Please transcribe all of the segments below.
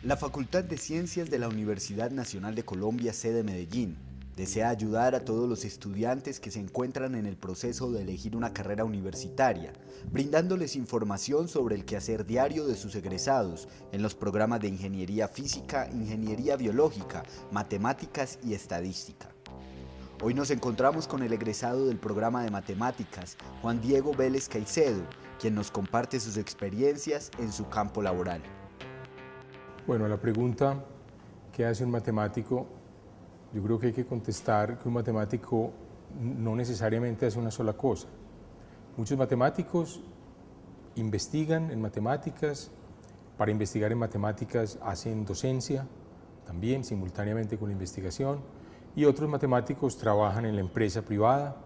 La Facultad de Ciencias de la Universidad Nacional de Colombia, sede Medellín, desea ayudar a todos los estudiantes que se encuentran en el proceso de elegir una carrera universitaria, brindándoles información sobre el quehacer diario de sus egresados en los programas de Ingeniería Física, Ingeniería Biológica, Matemáticas y Estadística. Hoy nos encontramos con el egresado del programa de Matemáticas, Juan Diego Vélez Caicedo, quien nos comparte sus experiencias en su campo laboral. Bueno, a la pregunta ¿qué hace un matemático? Yo creo que hay que contestar que un matemático no necesariamente hace una sola cosa. Muchos matemáticos investigan en matemáticas, para investigar en matemáticas hacen docencia, también simultáneamente con la investigación, y otros matemáticos trabajan en la empresa privada,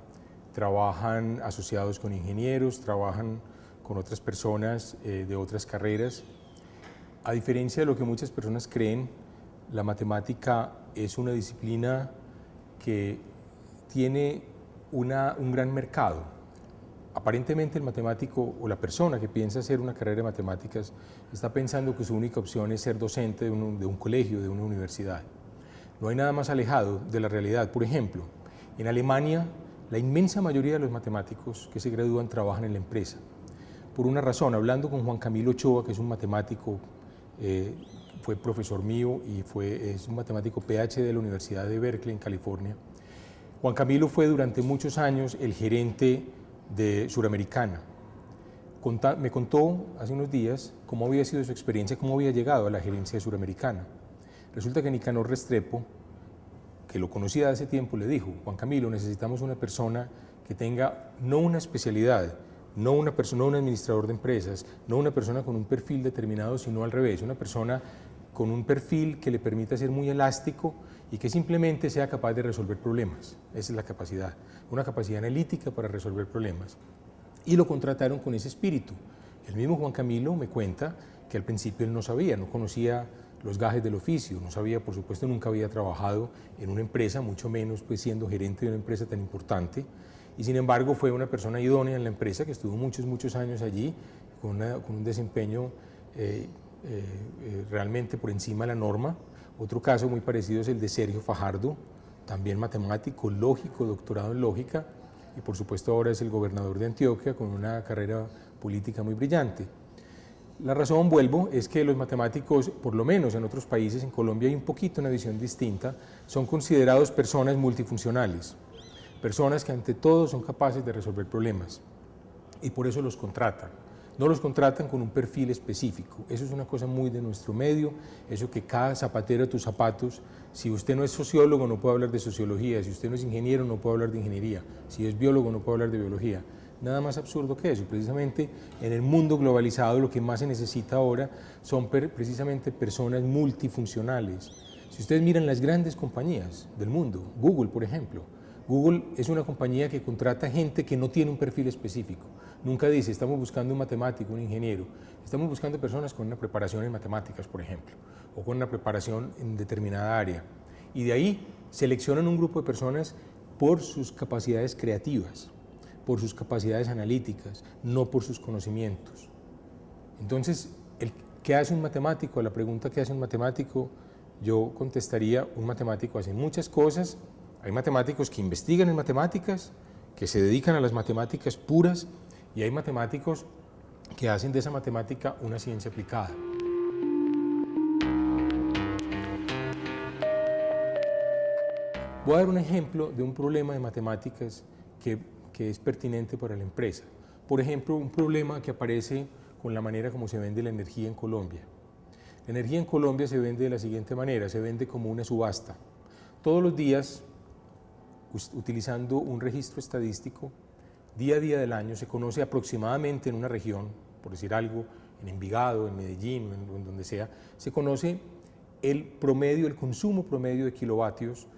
trabajan asociados con ingenieros, trabajan con otras personas de otras carreras. A diferencia de lo que muchas personas creen, la matemática es una disciplina que tiene un gran mercado. Aparentemente el matemático o la persona que piensa hacer una carrera de matemáticas está pensando que su única opción es ser docente de un colegio, de una universidad. No hay nada más alejado de la realidad. Por ejemplo, en Alemania la inmensa mayoría de los matemáticos que se gradúan trabajan en la empresa. Por una razón, hablando con Juan Camilo Ochoa, que es un matemático, fue profesor mío y es un matemático PhD de la Universidad de Berkeley en California. Juan Camilo fue durante muchos años el gerente de Suramericana. Me contó hace unos días cómo había sido su experiencia, cómo había llegado a la gerencia de Suramericana. Resulta que Nicanor Restrepo, que lo conocía hace tiempo, le dijo: Juan Camilo, necesitamos una persona que tenga no una especialidad, no un administrador de empresas, no una persona con un perfil determinado, sino al revés, una persona con un perfil que le permita ser muy elástico y que simplemente sea capaz de resolver problemas. Esa es la capacidad, una capacidad analítica para resolver problemas. Y lo contrataron con ese espíritu. El mismo Juan Camilo me cuenta que al principio él no sabía, no conocía los gajes del oficio, no sabía, por supuesto, nunca había trabajado en una empresa, mucho menos pues siendo gerente de una empresa tan importante. Y sin embargo fue una persona idónea en la empresa que estuvo muchos años allí con un desempeño realmente por encima de la norma. Otro caso muy parecido es el de Sergio Fajardo, también matemático, lógico, doctorado en lógica, y por supuesto ahora es el gobernador de Antioquia con una carrera política muy brillante. La razón, vuelvo, es que los matemáticos, por lo menos en otros países, en Colombia hay un poquito una visión distinta, son considerados personas multifuncionales. Personas que ante todo son capaces de resolver problemas y por eso los contratan. No los contratan con un perfil específico. Eso es una cosa muy de nuestro medio, eso que cada zapatero a tus zapatos. Si usted no es sociólogo no puede hablar de sociología, si usted no es ingeniero no puede hablar de ingeniería, si es biólogo no puede hablar de biología. Nada más absurdo que eso. Precisamente en el mundo globalizado lo que más se necesita ahora son precisamente personas multifuncionales. Si ustedes miran las grandes compañías del mundo, Google por ejemplo, Google es una compañía que contrata gente que no tiene un perfil específico. Nunca dice, estamos buscando un matemático, un ingeniero. Estamos buscando personas con una preparación en matemáticas, por ejemplo, o con una preparación en determinada área. Y de ahí seleccionan un grupo de personas por sus capacidades creativas, por sus capacidades analíticas, no por sus conocimientos. Entonces, ¿qué hace un matemático? A la pregunta ¿qué hace un matemático? Yo contestaría, un matemático hace muchas cosas. Hay matemáticos que investigan en matemáticas, que se dedican a las matemáticas puras, y hay matemáticos que hacen de esa matemática una ciencia aplicada. Voy a dar un ejemplo de un problema de matemáticas que es pertinente para la empresa. Por ejemplo, un problema que aparece con la manera como se vende la energía en Colombia. La energía en Colombia se vende de la siguiente manera, se vende como una subasta. Todos los días, utilizando un registro estadístico, día a día del año se conoce aproximadamente en una región, por decir algo, en Envigado, en Medellín, en donde sea, se conoce el promedio, el consumo promedio de kilovatios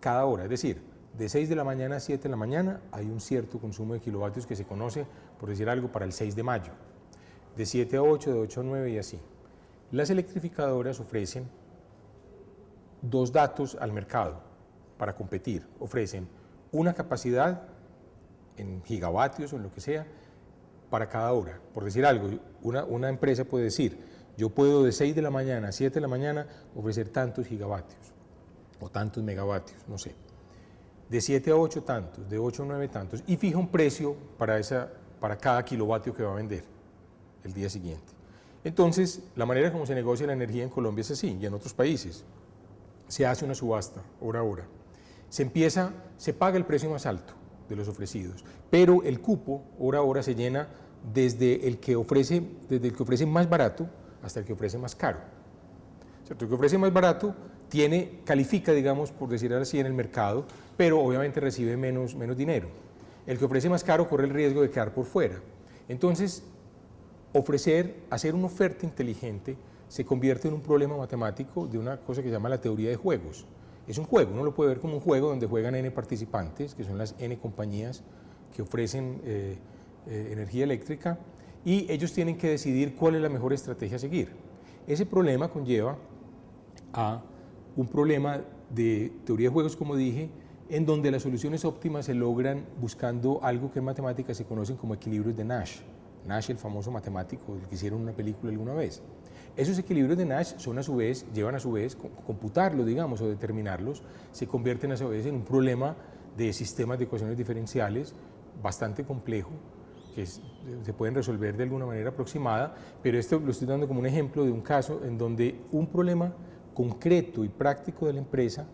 cada hora, es decir, de 6 de la mañana a 7 de la mañana hay un cierto consumo de kilovatios que se conoce, por decir algo, para el 6 de mayo, de 7 a 8, de 8 a 9 y así. Las electrificadoras ofrecen dos datos al mercado para competir, ofrecen una capacidad en gigavatios o en lo que sea para cada hora. Por decir algo, una empresa puede decir, Yo puedo de 6 de la mañana a 7 de la mañana ofrecer tantos gigavatios o tantos megavatios, no sé. De 7 a 8 tantos, de 8 a 9 tantos, y fija un precio para cada kilovatio que va a vender el día siguiente. Entonces, la manera como se negocia la energía en Colombia es así, y en otros países. Se hace una subasta, hora a hora. Se paga el precio más alto de los ofrecidos, pero el cupo, hora a hora, se llena desde el que ofrece más barato hasta el que ofrece más caro. ¿Cierto? El que ofrece más barato califica, digamos, por decir así, en el mercado, pero obviamente recibe menos dinero. El que ofrece más caro corre el riesgo de quedar por fuera. Entonces, hacer una oferta inteligente se convierte en un problema matemático de una cosa que se llama la teoría de juegos. Es un juego, uno lo puede ver como un juego donde juegan N participantes, que son las N compañías que ofrecen energía eléctrica, y ellos tienen que decidir cuál es la mejor estrategia a seguir. Ese problema conlleva a un problema de teoría de juegos, como dije, en donde las soluciones óptimas se logran buscando algo que en matemáticas se conocen como equilibrios de Nash. Nash, el famoso matemático del que hicieron una película alguna vez. Esos equilibrios de Nash llevan a su vez, computarlos, digamos, o determinarlos, se convierten a su vez en un problema de sistemas de ecuaciones diferenciales bastante complejo, que se pueden resolver de alguna manera aproximada, pero esto lo estoy dando como un ejemplo de un caso en donde un problema concreto y práctico de la empresa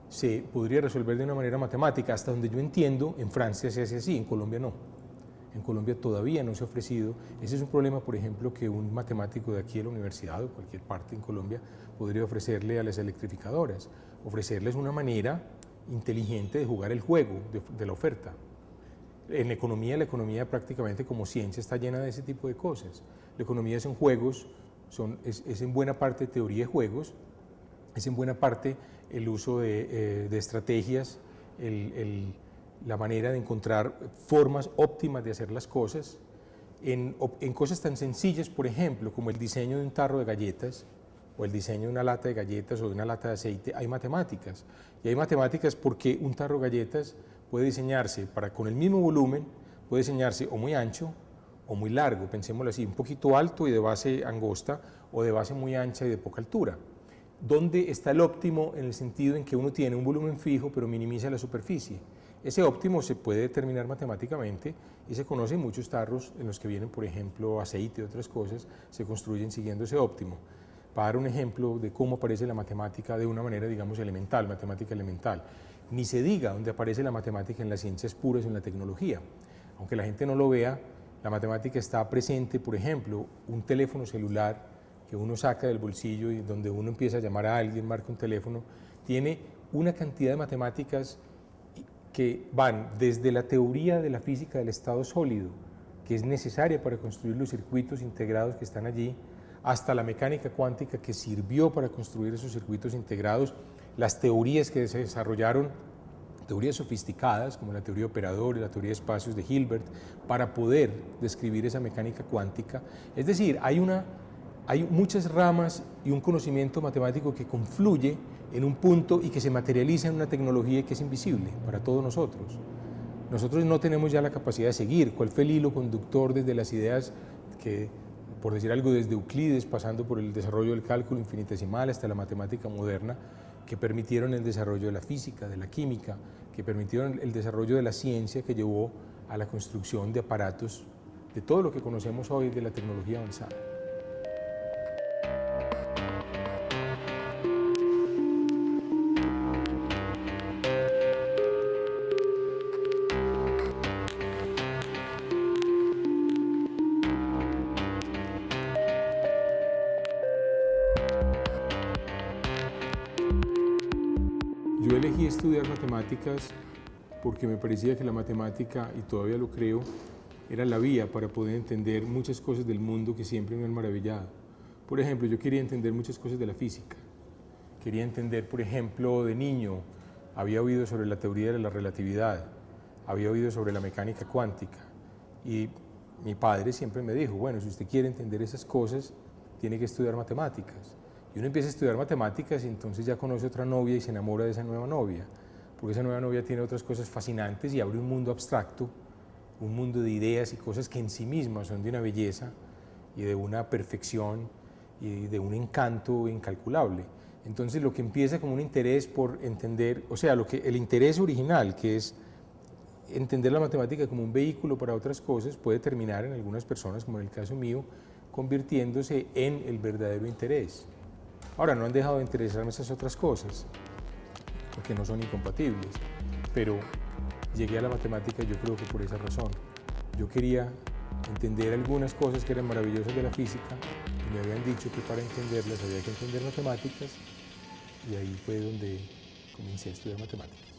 se podría resolver de una manera matemática. Hasta donde yo entiendo, en Francia se hace así, en Colombia no. En Colombia todavía no se ha ofrecido. Ese es un problema, por ejemplo, que un matemático de aquí de la universidad o cualquier parte en Colombia podría ofrecerle a las electrificadoras, ofrecerles una manera inteligente de jugar el juego de la oferta. En la economía prácticamente como ciencia está llena de ese tipo de cosas. La economía son juegos, es en buena parte teoría de juegos, es en buena parte el uso de estrategias, la manera de encontrar formas óptimas de hacer las cosas, en cosas tan sencillas, por ejemplo, como el diseño de un tarro de galletas, o el diseño de una lata de galletas o de una lata de aceite, hay matemáticas. Y hay matemáticas porque un tarro de galletas puede diseñarse con el mismo volumen, puede diseñarse o muy ancho o muy largo, pensémoslo así, un poquito alto y de base angosta, o de base muy ancha y de poca altura. ¿Dónde está el óptimo? En el sentido en que uno tiene un volumen fijo pero minimiza la superficie. Ese óptimo se puede determinar matemáticamente y se conocen muchos tarros en los que vienen, por ejemplo, aceite y otras cosas, se construyen siguiendo ese óptimo. Para dar un ejemplo de cómo aparece la matemática de una manera, digamos, elemental, matemática elemental. Ni se diga dónde aparece la matemática en las ciencias puras o en la tecnología. Aunque la gente no lo vea, la matemática está presente, por ejemplo, un teléfono celular que uno saca del bolsillo y donde uno empieza a llamar a alguien, marca un teléfono, tiene una cantidad de matemáticas que van desde la teoría de la física del estado sólido, que es necesaria para construir los circuitos integrados que están allí, hasta la mecánica cuántica que sirvió para construir esos circuitos integrados, las teorías que se desarrollaron, teorías sofisticadas como la teoría de operadores, la teoría de espacios de Hilbert, para poder describir esa mecánica cuántica. Es decir, hay muchas ramas y un conocimiento matemático que confluye en un punto y que se materializa en una tecnología que es invisible para todos nosotros. Nosotros no tenemos ya la capacidad de seguir cuál fue el hilo conductor desde las ideas que, por decir algo, desde Euclides, pasando por el desarrollo del cálculo infinitesimal hasta la matemática moderna, que permitieron el desarrollo de la física, de la química, que permitieron el desarrollo de la ciencia que llevó a la construcción de aparatos, de todo lo que conocemos hoy de la tecnología avanzada. Yo elegí estudiar matemáticas porque me parecía que la matemática, y todavía lo creo, era la vía para poder entender muchas cosas del mundo que siempre me han maravillado. Por ejemplo, yo quería entender muchas cosas de la física. Quería entender, por ejemplo, de niño, había oído sobre la teoría de la relatividad, había oído sobre la mecánica cuántica, y mi padre siempre me dijo, bueno, si usted quiere entender esas cosas, tiene que estudiar matemáticas. Y uno empieza a estudiar matemáticas y entonces ya conoce otra novia y se enamora de esa nueva novia, porque esa nueva novia tiene otras cosas fascinantes y abre un mundo abstracto, un mundo de ideas y cosas que en sí mismas son de una belleza y de una perfección y de un encanto incalculable. Entonces lo que empieza como un interés por entender, o sea, el interés original, que es entender la matemática como un vehículo para otras cosas, puede terminar en algunas personas, como en el caso mío, convirtiéndose en el verdadero interés. Ahora, no han dejado de interesarme esas otras cosas, porque no son incompatibles, pero llegué a la matemática yo creo que por esa razón. Yo quería entender algunas cosas que eran maravillosas de la física y me habían dicho que para entenderlas había que entender matemáticas y ahí fue donde comencé a estudiar matemáticas.